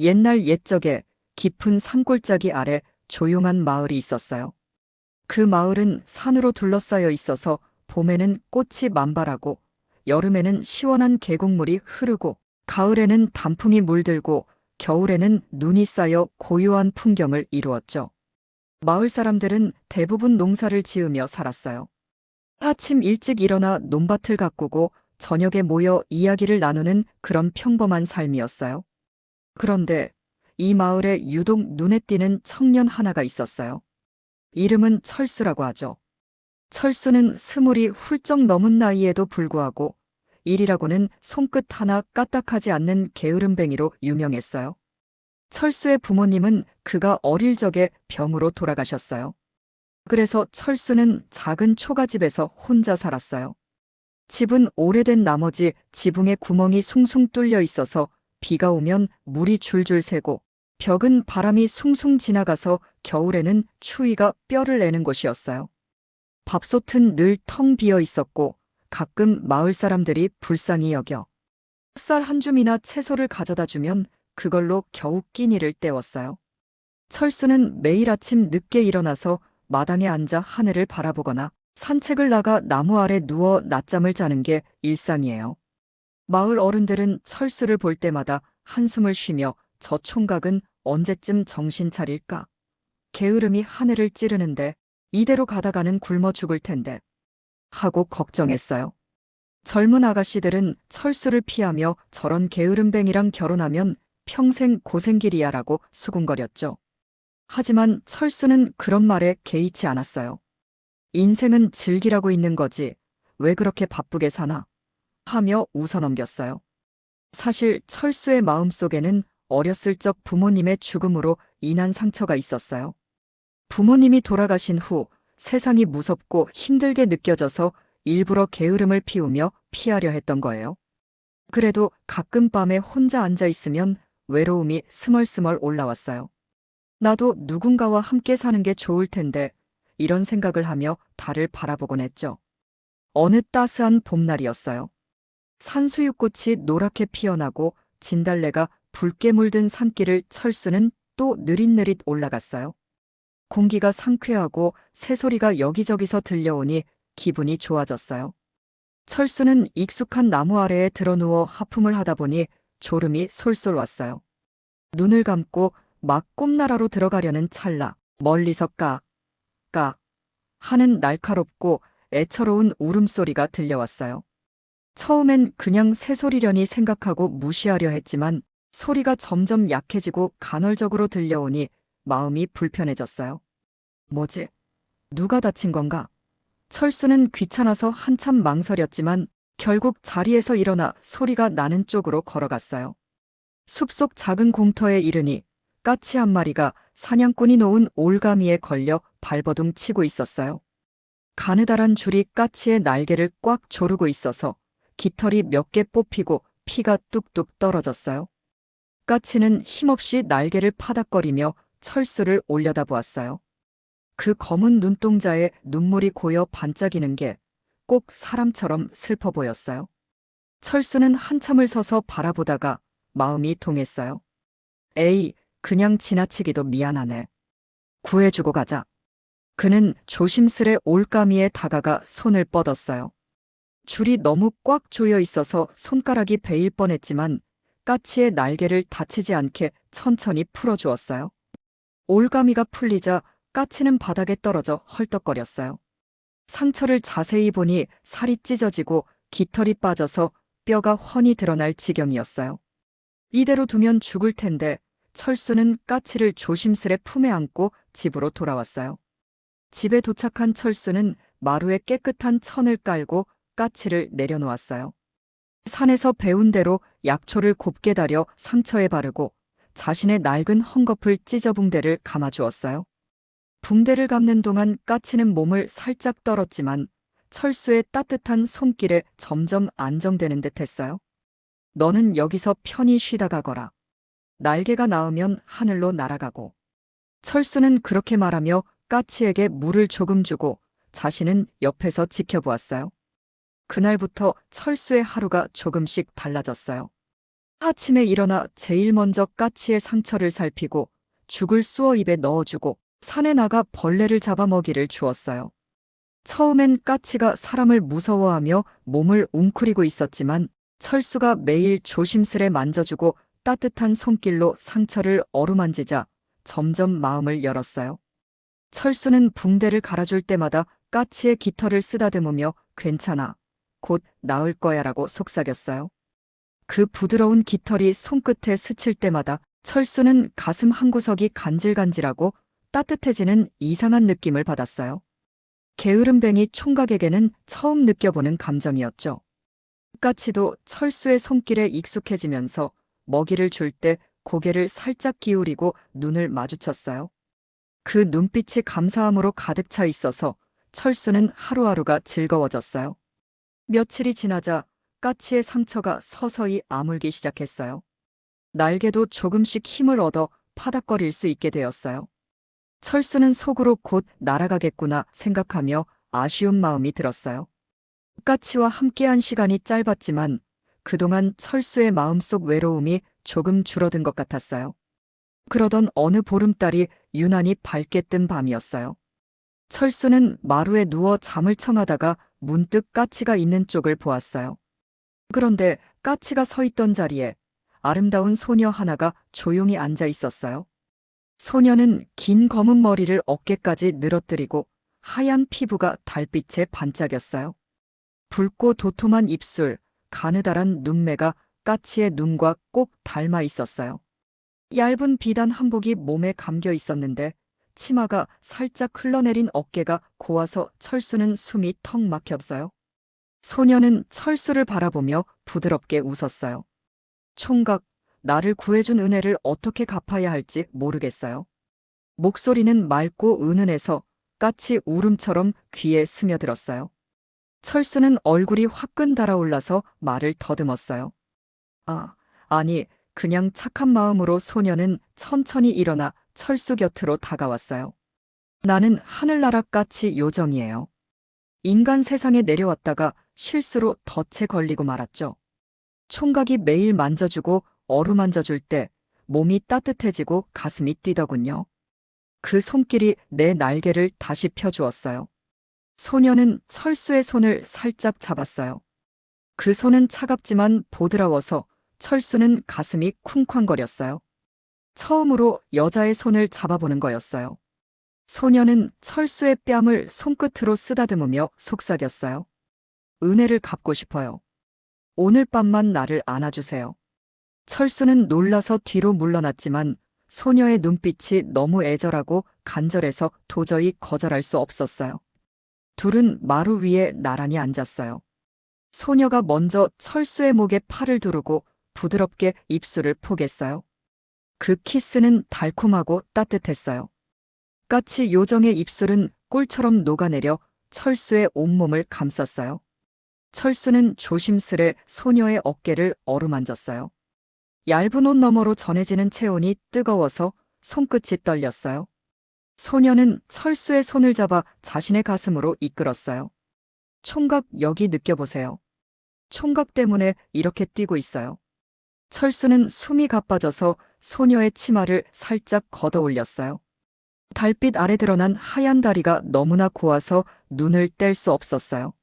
옛날 옛적에 깊은 산골짜기 아래 조용한 마을이 있었어요. 그 마을은 산으로 둘러싸여 있어서 봄에는 꽃이 만발하고 여름에는 시원한 계곡물이 흐르고 가을에는 단풍이 물들고 겨울에는 눈이 쌓여 고요한 풍경을 이루었죠. 마을 사람들은 대부분 농사를 지으며 살았어요. 아침 일찍 일어나 논밭을 가꾸고 저녁에 모여 이야기를 나누는 그런 평범한 삶이었어요. 그런데 이 마을에 유독 눈에 띄는 청년 하나가 있었어요. 이름은 철수라고 하죠. 철수는 스물이 훌쩍 넘은 나이에도 불구하고 일이라고는 손끝 하나 까딱하지 않는 게으름뱅이로 유명했어요. 철수의 부모님은 그가 어릴 적에 병으로 돌아가셨어요. 그래서 철수는 작은 초가집에서 혼자 살았어요. 집은 오래된 나머지 지붕에 구멍이 숭숭 뚫려 있어서 비가 오면 물이 줄줄 새고 벽은 바람이 숭숭 지나가서 겨울에는 추위가 뼈를 내는 곳이었어요. 밥솥은 늘 텅 비어 있었고 가끔 마을 사람들이 불쌍히 여겨 쌀 한 줌이나 채소를 가져다 주면 그걸로 겨우 끼니를 때웠어요. 철수는 매일 아침 늦게 일어나서 마당에 앉아 하늘을 바라보거나 산책을 나가 나무 아래 누워 낮잠을 자는 게 일상이에요. 마을 어른들은 철수를 볼 때마다 한숨을 쉬며 저 총각은 언제쯤 정신 차릴까? 게으름이 하늘을 찌르는데 이대로 가다가는 굶어 죽을 텐데 하고 걱정했어요. 젊은 아가씨들은 철수를 피하며 저런 게으름뱅이랑 결혼하면 평생 고생길이야라고 수군거렸죠. 하지만 철수는 그런 말에 개의치 않았어요. 인생은 즐기라고 있는 거지 왜 그렇게 바쁘게 사나 하며 웃어넘겼어요. 사실 철수의 마음속에는 어렸을 적 부모님의 죽음으로 인한 상처가 있었어요. 부모님이 돌아가신 후 세상이 무섭고 힘들게 느껴져서 일부러 게으름을 피우며 피하려 했던 거예요. 그래도 가끔 밤에 혼자 앉아 있으면 외로움이 스멀스멀 올라왔어요. 나도 누군가와 함께 사는 게 좋을 텐데 이런 생각을 하며 달을 바라보곤 했죠. 어느 따스한 봄날이었어요. 산수유꽃이 노랗게 피어나고 진달래가 붉게 물든 산길을 철수는 또 느릿느릿 올라갔어요. 공기가 상쾌하고 새소리가 여기저기서 들려오니 기분이 좋아졌어요. 철수는 익숙한 나무 아래에 드러누워 하품을 하다 보니 졸음이 솔솔 왔어요. 눈을 감고 막 꿈나라로 들어가려는 찰나 멀리서 까, 까 하는 날카롭고 애처로운 울음소리가 들려왔어요. 처음엔 그냥 새소리려니 생각하고 무시하려 했지만 소리가 점점 약해지고 간헐적으로 들려오니 마음이 불편해졌어요. 뭐지? 누가 다친 건가? 철수는 귀찮아서 한참 망설였지만 결국 자리에서 일어나 소리가 나는 쪽으로 걸어갔어요. 숲속 작은 공터에 이르니 까치 한 마리가 사냥꾼이 놓은 올가미에 걸려 발버둥 치고 있었어요. 가느다란 줄이 까치의 날개를 꽉 조르고 있어서 깃털이 몇 개 뽑히고 피가 뚝뚝 떨어졌어요. 까치는 힘없이 날개를 파닥거리며 철수를 올려다보았어요. 그 검은 눈동자에 눈물이 고여 반짝이는 게 꼭 사람처럼 슬퍼 보였어요. 철수는 한참을 서서 바라보다가 마음이 동했어요. 에이, 그냥 지나치기도 미안하네. 구해주고 가자. 그는 조심스레 올가미에 다가가 손을 뻗었어요. 줄이 너무 꽉 조여 있어서 손가락이 베일 뻔했지만 까치의 날개를 다치지 않게 천천히 풀어주었어요. 올가미가 풀리자 까치는 바닥에 떨어져 헐떡거렸어요. 상처를 자세히 보니 살이 찢어지고 깃털이 빠져서 뼈가 훤히 드러날 지경이었어요. 이대로 두면 죽을 텐데 철수는 까치를 조심스레 품에 안고 집으로 돌아왔어요. 집에 도착한 철수는 마루에 깨끗한 천을 깔고 까치를 내려놓았어요. 산에서 배운 대로 약초를 곱게 다려 상처에 바르고 자신의 낡은 헝겊을 찢어 붕대를 감아주었어요. 붕대를 감는 동안 까치는 몸을 살짝 떨었지만 철수의 따뜻한 손길에 점점 안정되는 듯 했어요. 너는 여기서 편히 쉬다 가거라. 날개가 나으면 하늘로 날아가고. 철수는 그렇게 말하며 까치에게 물을 조금 주고 자신은 옆에서 지켜보았어요. 그날부터 철수의 하루가 조금씩 달라졌어요. 아침에 일어나 제일 먼저 까치의 상처를 살피고 죽을 쑤어 입에 넣어주고 산에 나가 벌레를 잡아먹이를 주었어요. 처음엔 까치가 사람을 무서워하며 몸을 웅크리고 있었지만 철수가 매일 조심스레 만져주고 따뜻한 손길로 상처를 어루만지자 점점 마음을 열었어요. 철수는 붕대를 갈아줄 때마다 까치의 깃털을 쓰다듬으며 괜찮아, 곧 나을 거야라고 속삭였어요. 그 부드러운 깃털이 손끝에 스칠 때마다 철수는 가슴 한구석이 간질간질하고 따뜻해지는 이상한 느낌을 받았어요. 게으름뱅이 총각에게는 처음 느껴보는 감정이었죠. 까치도 철수의 손길에 익숙해지면서 먹이를 줄 때 고개를 살짝 기울이고 눈을 마주쳤어요. 그 눈빛이 감사함으로 가득 차 있어서 철수는 하루하루가 즐거워졌어요. 며칠이 지나자 까치의 상처가 서서히 아물기 시작했어요. 날개도 조금씩 힘을 얻어 파닥거릴 수 있게 되었어요. 철수는 속으로 곧 날아가겠구나 생각하며 아쉬운 마음이 들었어요. 까치와 함께한 시간이 짧았지만 그동안 철수의 마음속 외로움이 조금 줄어든 것 같았어요. 그러던 어느 보름달이 유난히 밝게 뜬 밤이었어요. 철수는 마루에 누워 잠을 청하다가 문득 까치가 있는 쪽을 보았어요. 그런데 까치가 서 있던 자리에 아름다운 소녀 하나가 조용히 앉아 있었어요. 소녀는 긴 검은 머리를 어깨까지 늘어뜨리고 하얀 피부가 달빛에 반짝였어요. 붉고 도톰한 입술, 가느다란 눈매가 까치의 눈과 꼭 닮아 있었어요. 얇은 비단 한복이 몸에 감겨 있었는데 치마가 살짝 흘러내린 어깨가 고와서 철수는 숨이 턱 막혔어요. 소녀는 철수를 바라보며 부드럽게 웃었어요. 총각, 나를 구해준 은혜를 어떻게 갚아야 할지 모르겠어요. 목소리는 맑고 은은해서 까치 울음처럼 귀에 스며들었어요. 철수는 얼굴이 화끈 달아올라서 말을 더듬었어요. 아니, 그냥 착한 마음으로 소녀는 천천히 일어나 철수 곁으로 다가왔어요. 나는 하늘나라 까치 요정이에요. 인간 세상에 내려왔다가 실수로 덫에 걸리고 말았죠. 총각이 매일 만져주고 어루만져줄 때 몸이 따뜻해지고 가슴이 뛰더군요. 그 손길이 내 날개를 다시 펴주었어요. 소녀는 철수의 손을 살짝 잡았어요. 그 손은 차갑지만 보드라워서 철수는 가슴이 쿵쾅거렸어요. 처음으로 여자의 손을 잡아보는 거였어요. 소녀는 철수의 뺨을 손끝으로 쓰다듬으며 속삭였어요. 은혜를 갚고 싶어요. 오늘 밤만 나를 안아주세요. 철수는 놀라서 뒤로 물러났지만 소녀의 눈빛이 너무 애절하고 간절해서 도저히 거절할 수 없었어요. 둘은 마루 위에 나란히 앉았어요. 소녀가 먼저 철수의 목에 팔을 두르고 부드럽게 입술을 포겠어요. 그 키스는 달콤하고 따뜻했어요. 까치 요정의 입술은 꿀처럼 녹아내려 철수의 온몸을 감쌌어요. 철수는 조심스레 소녀의 어깨를 어루만졌어요. 얇은 옷 너머로 전해지는 체온이 뜨거워서 손끝이 떨렸어요. 소녀는 철수의 손을 잡아 자신의 가슴으로 이끌었어요. 총각 여기 느껴보세요. 총각 때문에 이렇게 뛰고 있어요. 철수는 숨이 가빠져서 소녀의 치마를 살짝 걷어 올렸어요. 달빛 아래 드러난 하얀 다리가 너무나 고와서 눈을 뗄 수 없었어요.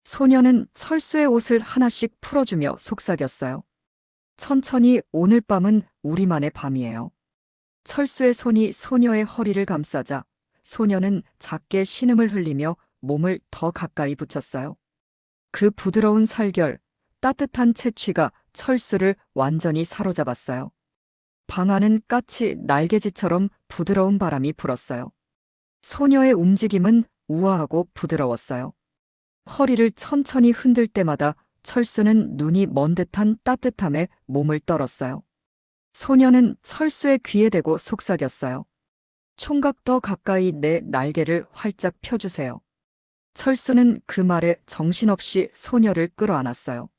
소녀는 철수의 옷을 하나씩 풀어주며 속삭였어요. 천천히 오늘 밤은 우리만의 밤이에요. 철수의 손이 소녀의 허리를 감싸자 소녀는 작게 신음을 흘리며 몸을 더 가까이 붙였어요. 그 부드러운 살결, 따뜻한 채취가 철수를 완전히 사로잡았어요. 방 안은 까치 날개짓처럼 부드러운 바람이 불었어요. 소녀의 움직임은 우아하고 부드러웠어요. 허리를 천천히 흔들 때마다 철수는 눈이 먼 듯한 따뜻함에 몸을 떨었어요. 소녀는 철수의 귀에 대고 속삭였어요. 총각 더 가까이 내 날개를 활짝 펴주세요. 철수는 그 말에 정신없이 소녀를 끌어안았어요.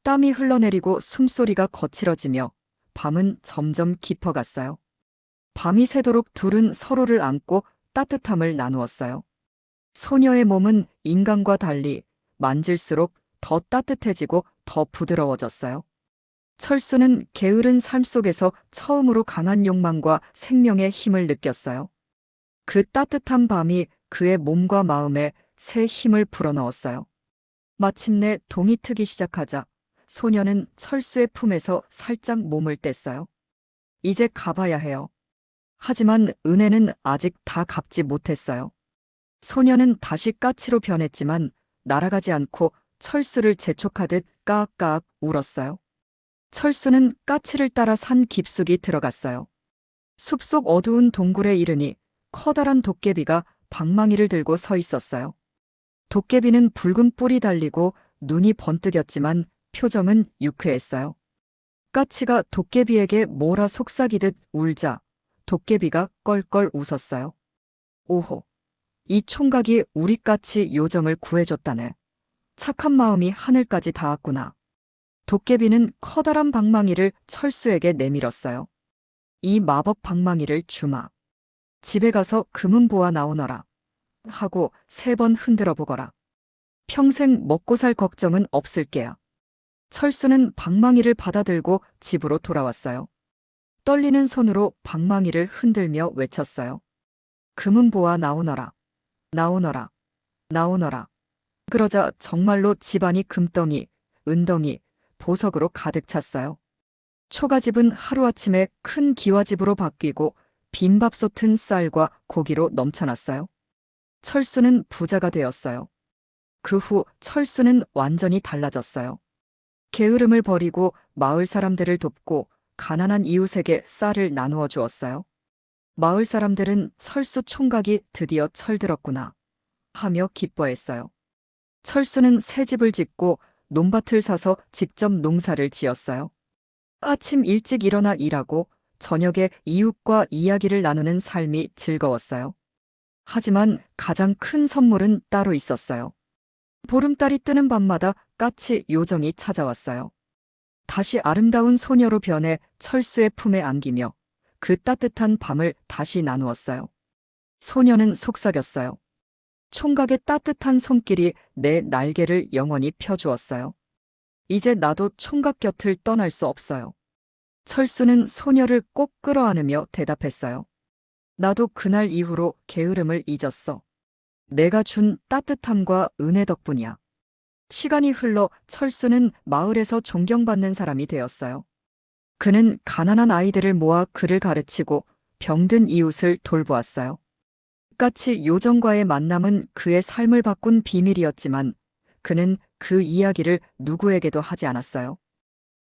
땀이 흘러내리고 숨소리가 거칠어지며 밤은 점점 깊어갔어요. 밤이 새도록 둘은 서로를 안고 따뜻함을 나누었어요. 소녀의 몸은 인간과 달리 만질수록 더 따뜻해지고 더 부드러워졌어요. 철수는 게으른 삶 속에서 처음으로 강한 욕망과 생명의 힘을 느꼈어요. 그 따뜻한 밤이 그의 몸과 마음에 새 힘을 불어넣었어요. 마침내 동이 트기 시작하자 소녀는 철수의 품에서 살짝 몸을 뗐어요. 이제 가봐야 해요. 하지만 은혜는 아직 다 갚지 못했어요. 소녀는 다시 까치로 변했지만 날아가지 않고 철수를 재촉하듯 까악까악 울었어요. 철수는 까치를 따라 산 깊숙이 들어갔어요. 숲속 어두운 동굴에 이르니 커다란 도깨비가 방망이를 들고 서 있었어요. 도깨비는 붉은 뿔이 달리고 눈이 번뜩였지만 표정은 유쾌했어요. 까치가 도깨비에게 뭐라 속삭이듯 울자 도깨비가 껄껄 웃었어요. 오호, 이 총각이 우리 까치 요정을 구해줬다네. 착한 마음이 하늘까지 닿았구나. 도깨비는 커다란 방망이를 철수에게 내밀었어요. 이 마법 방망이를 주마. 집에 가서 금은 보아 나오너라. 하고 3번 흔들어 보거라. 평생 먹고 살 걱정은 없을 게야. 철수는 방망이를 받아들고 집으로 돌아왔어요. 떨리는 손으로 방망이를 흔들며 외쳤어요. 금은 보아 나오너라. 나오너라. 나오너라. 그러자 정말로 집안이 금덩이, 은덩이, 보석으로 가득 찼어요. 초가집은 하루아침에 큰 기와집으로 바뀌고 빈밥 쏟은 쌀과 고기로 넘쳐났어요. 철수는 부자가 되었어요. 그 후 철수는 완전히 달라졌어요. 게으름을 버리고 마을 사람들을 돕고 가난한 이웃에게 쌀을 나누어 주었어요. 마을 사람들은 철수 총각이 드디어 철들었구나 하며 기뻐했어요. 철수는 새 집을 짓고 논밭을 사서 직접 농사를 지었어요. 아침 일찍 일어나 일하고 저녁에 이웃과 이야기를 나누는 삶이 즐거웠어요. 하지만 가장 큰 선물은 따로 있었어요. 보름달이 뜨는 밤마다 까치 요정이 찾아왔어요. 다시 아름다운 소녀로 변해 철수의 품에 안기며 그 따뜻한 밤을 다시 나누었어요. 소녀는 속삭였어요. 총각의 따뜻한 손길이 내 날개를 영원히 펴주었어요. 이제 나도 총각 곁을 떠날 수 없어요. 철수는 소녀를 꼭 끌어안으며 대답했어요. 나도 그날 이후로 게으름을 잊었어. 내가 준 따뜻함과 은혜 덕분이야. 시간이 흘러 철수는 마을에서 존경받는 사람이 되었어요. 그는 가난한 아이들을 모아 글을 가르치고 병든 이웃을 돌보았어요. 까치 요정과의 만남은 그의 삶을 바꾼 비밀이었지만 그는 그 이야기를 누구에게도 하지 않았어요.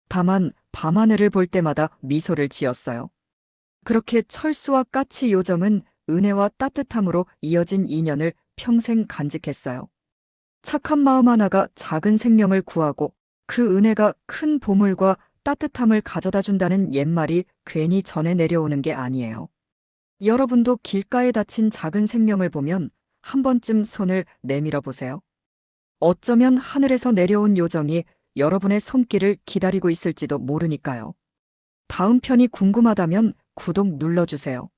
다만 밤하늘을 볼 때마다 미소를 지었어요. 그렇게 철수와 까치 요정은 은혜와 따뜻함으로 이어진 인연을 평생 간직했어요. 착한 마음 하나가 작은 생명을 구하고 그 은혜가 큰 보물과 따뜻함을 가져다 준다는 옛말이 괜히 전해 내려오는 게 아니에요. 여러분도 길가에 닫힌 작은 생명을 보면 한 번쯤 손을 내밀어 보세요. 어쩌면 하늘에서 내려온 요정이 여러분의 손길을 기다리고 있을지도 모르니까요. 다음 편이 궁금하다면 구독 눌러주세요.